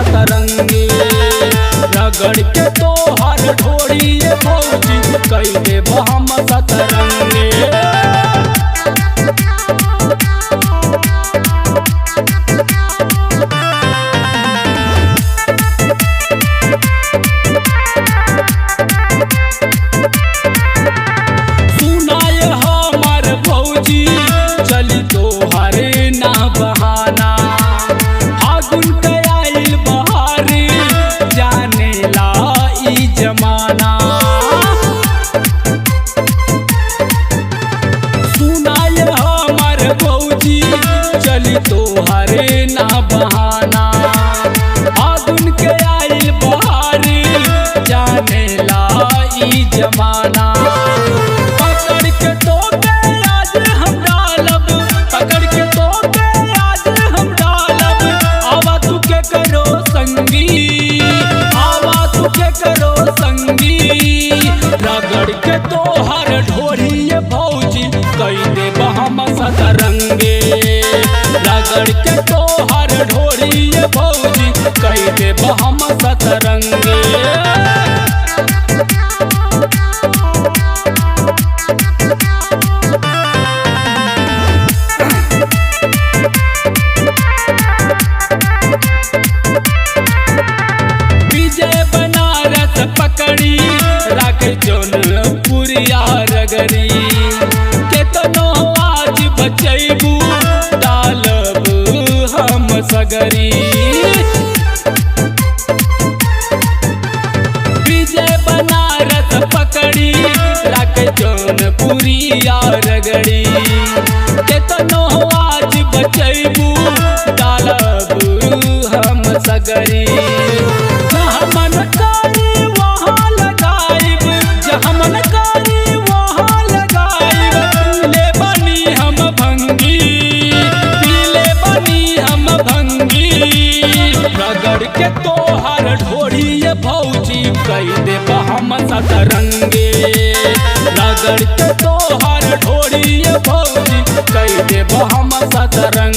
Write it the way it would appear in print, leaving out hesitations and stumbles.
सतरंगी। रगड़ के तोहर ढोरी भौजी कई देब हम सतरंगी। सुनाए हमर भौजी चली तोहरे ना बहाना। फागुन के आइल बहारी जाने ला ई जमाना। सुनाए हमर भौजी चली तोहरे ना बहाना। फागुन के आइल बहारी जाने ला ई जमाना। पकड़ के तोके आज हम डालब, पकड़ के तोके आज हम डालब। आवा तू के करो संगी, आवा तू के करो संगी। रगड़ के तोहर ढोरी भौजी कई देब हम सतरंगी। रगड़ के तोहर ढोरी भौजी कई देब हम सतरंगी। विजय बनारस पकड़ी राख जौनपुरिया रगड़ी। केतनो आज बचैबू डालब हम सगरी। विजय बनारस पकड़ी राख जौनपुरिया रगड़ी। केतनो आज बचैबू डालब हम सगरी। जहाँ मन करी वहाँ लगाइब, जहाँ मन करी वहाँ लगाइब। पीले बनी हम भंगी, पीले बनी हम भंगी। रगड़ के तोहर ढोरी भौजी कई देब हम सतरंगी। रगड़ के तोहर ढोरी भौजी कई देब हम सतरंगी।